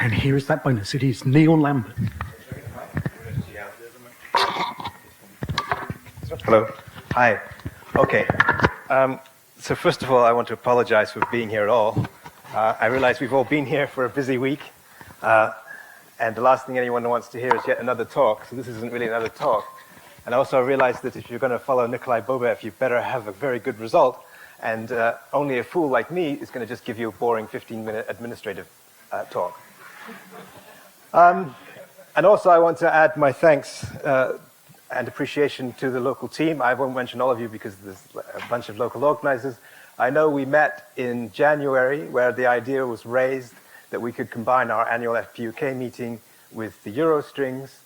And here is that bonus. It is Neil Lambert. Hello. Hi. Okay. So first of all, I want to apologize for being here at all. I realize we've all been here for a busy week, and the last thing anyone wants to hear is yet another talk, so this isn't really another talk. And also I realize that if you're going to follow Nikolai Bobev, you better have a very good result, and only a fool like me is going to just give you a boring 15-minute administrative talk. And also I want to add my thanks and appreciation to the local team. I won't mention all of you because there's a bunch of local organizers. I know we met in January where the idea was raised that we could combine our annual FPUK meeting with the Eurostrings.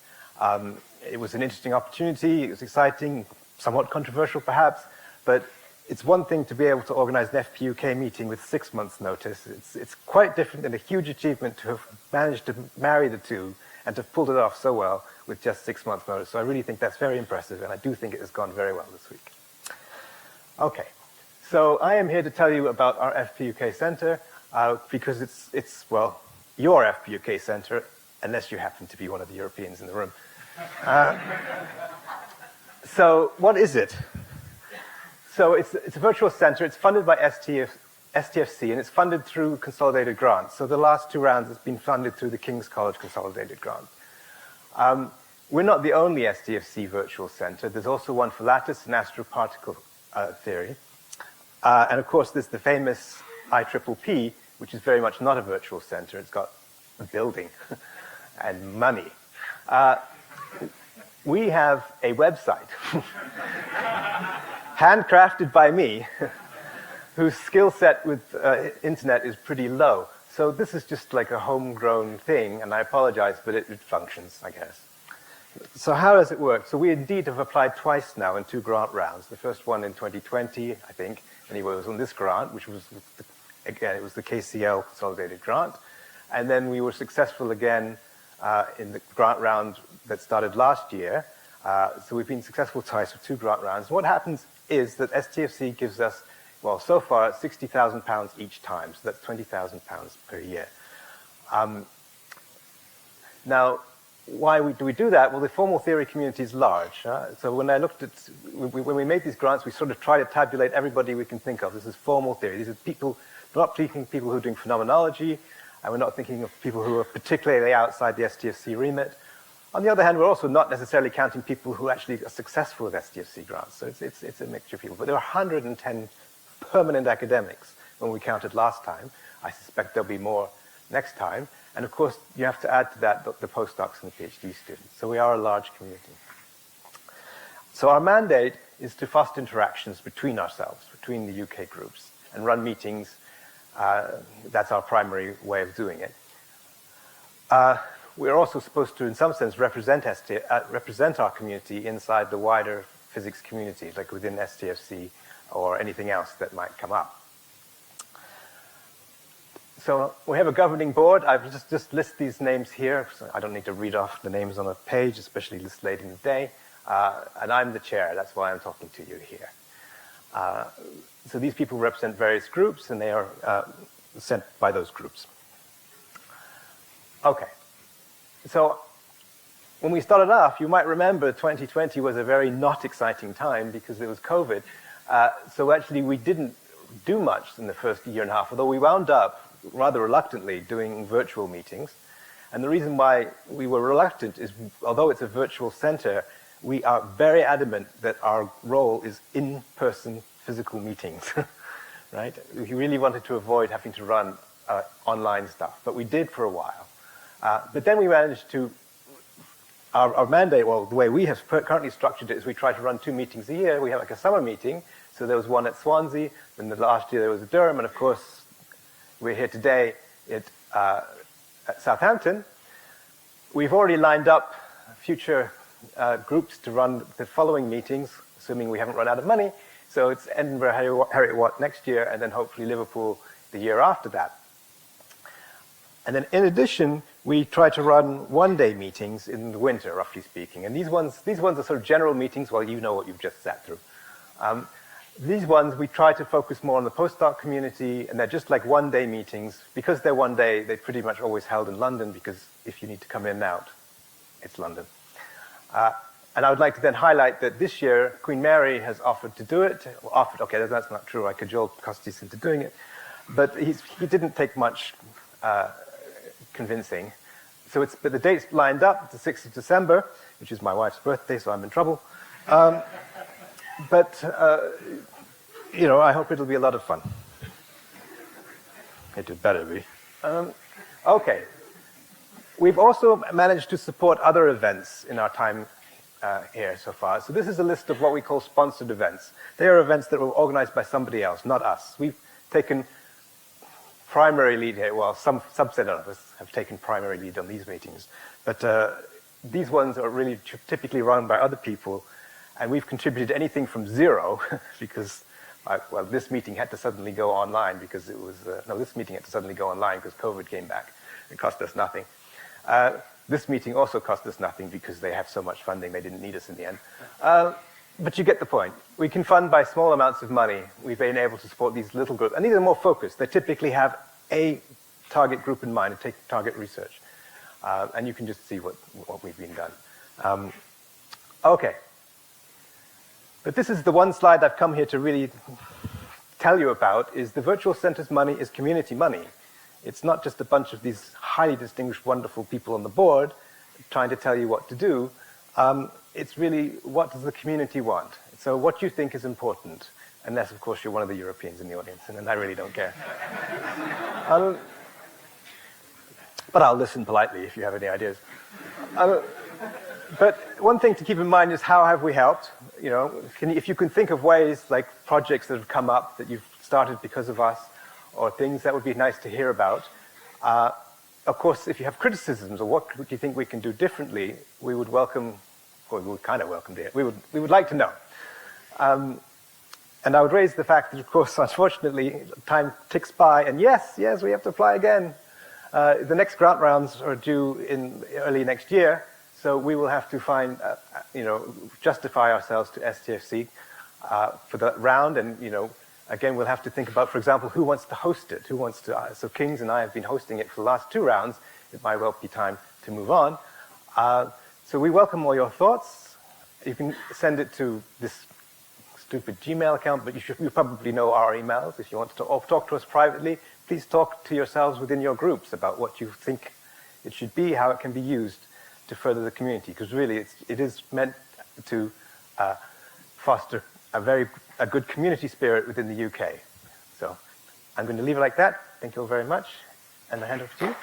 It was an interesting opportunity, it was exciting, somewhat controversial perhaps, but it's one thing to be able to organize an FPUK meeting with 6 months notice. It's quite different and a huge achievement to have managed to marry the two and to have pulled it off so well with just 6 months notice. So I really think that's very impressive, and I do think it has gone very well this week. Okay, so I am here to tell you about our FPUK Center because it's well, your FPUK Center, unless you happen to be one of the Europeans in the room. So what is it? So it's a virtual center. It's funded by STFC, and it's funded through consolidated grants. So the last 2 rounds has been funded through the King's College Consolidated Grant. We're not the only STFC virtual center. There's also one for lattice and astroparticle theory. And of course, there's the famous IPPP, which is very much not a virtual center. It's got a building and money. We have a website handcrafted by me, whose skill set with internet is pretty low. So this is just like a homegrown thing, and I apologize, but it functions, I guess. So how does it work? So we indeed have applied twice now in 2 grant rounds. The first one in 2020, I think, anyway, was on this grant, which was, again, it was the KCL Consolidated Grant. And then we were successful again in the grant round that started last year. So we've been successful twice with 2 grant rounds. What happens is that STFC gives us, well, so far, £60,000 each time. So that's £20,000 per year. Now, why do we do that? Well, the formal theory community is large. So when I looked at, when we made these grants, we sort of try to tabulate everybody we can think of. This is formal theory. These are people, we're not thinking people who are doing phenomenology, and we're not thinking of people who are particularly outside the STFC remit. On the other hand, we're also not necessarily counting people who actually are successful with STFC grants. So it's a mixture of people. But there are 110 permanent academics when we counted last time. I suspect there'll be more next time. And of course, you have to add to that the postdocs and the PhD students. So we are a large community. So our mandate is to foster interactions between ourselves, between the UK groups, and run meetings. That's our primary way of doing it. We're also supposed to, in some sense, represent our community inside the wider physics community, like within STFC or anything else that might come up. So we have a governing board. I've just list these names here, so I don't need to read off the names on a page, especially this late in the day. And I'm the chair. That's why I'm talking to you here. So these people represent various groups, and they are sent by those groups. Okay. So when we started off, you might remember 2020 was a very not exciting time because it was COVID. So actually we didn't do much in the first year and a half, although we wound up rather reluctantly doing virtual meetings. And the reason why we were reluctant is, although it's a virtual center, we are very adamant that our role is in-person physical meetings, right? We really wanted to avoid having to run online stuff, but we did for a while. But then we managed to, our mandate, well, the way we have currently structured it is we try to run 2 meetings a year. We have like a summer meeting. So there was one at Swansea, then the last year there was at Durham, and of course, we're here today at Southampton. We've already lined up future groups to run the following meetings, assuming we haven't run out of money. So it's Edinburgh, Heriot-Watt next year, and then hopefully Liverpool the year after that. And then in addition, we try to run one-day meetings in the winter, roughly speaking. And these ones are sort of general meetings. Well, you know what you've just sat through. These ones, we try to focus more on the postdoc community, and they're just like one-day meetings. Because they're one day, they're pretty much always held in London, because if you need to come in and out, it's London. And I would like to then highlight that this year, Queen Mary has offered to do it. Well, offered, okay, that's not true. I cajoled Costis into doing it. But he didn't take much convincing. But the date's lined up, the 6th of December, which is my wife's birthday, so I'm in trouble. You know, I hope it'll be a lot of fun. It better be. Okay. We've also managed to support other events in our time here so far. So this is a list of what we call sponsored events. They are events that were organized by somebody else, not us. We've taken primary lead here. Well, some subset of us have taken primary lead on these meetings. But these ones are really typically run by other people. And we've contributed anything from 0, because, well, this meeting had to suddenly go online because it was, this meeting had to suddenly go online because COVID came back. It cost us nothing. This meeting also cost us nothing because they have so much funding, they didn't need us in the end. But you get the point. We can fund by small amounts of money. We've been able to support these little groups. And these are more focused. They typically have a target group in mind, and target research. And you can just see what we've been done. Okay. But this is the one slide I've come here to really tell you about, is the Virtual Center's money is community money. It's not just a bunch of these highly distinguished, wonderful people on the board trying to tell you what to do. It's really, what does the community want? So what you think is important, unless, of course, you're one of the Europeans in the audience, and then I really don't care. But I'll listen politely if you have any ideas. But one thing to keep in mind is, how have we helped? You know, if you can think of ways, like projects that have come up that you've started because of us, or things that would be nice to hear about. Of course, if you have criticisms, or what do you think we can do differently, we would welcome, or we would kind of welcome it. We would like to know. And I would raise the fact that, of course, unfortunately, time ticks by, and yes, we have to apply again. The next grant rounds are due in early next year, so we will have to find, justify ourselves to STFC for that round, and, again, we'll have to think about, for example, who wants to host it? Who wants to? So Kings and I have been hosting it for the last 2 rounds. It might well be time to move on. So we welcome all your thoughts. You can send it to this stupid Gmail account, but you probably know our emails. If you want to talk to us privately, please talk to yourselves within your groups about what you think it should be, how it can be used to further the community. Because really, it is meant to foster a good community spirit within the UK. So I'm going to leave it like that. Thank you all very much. And I hand over to you.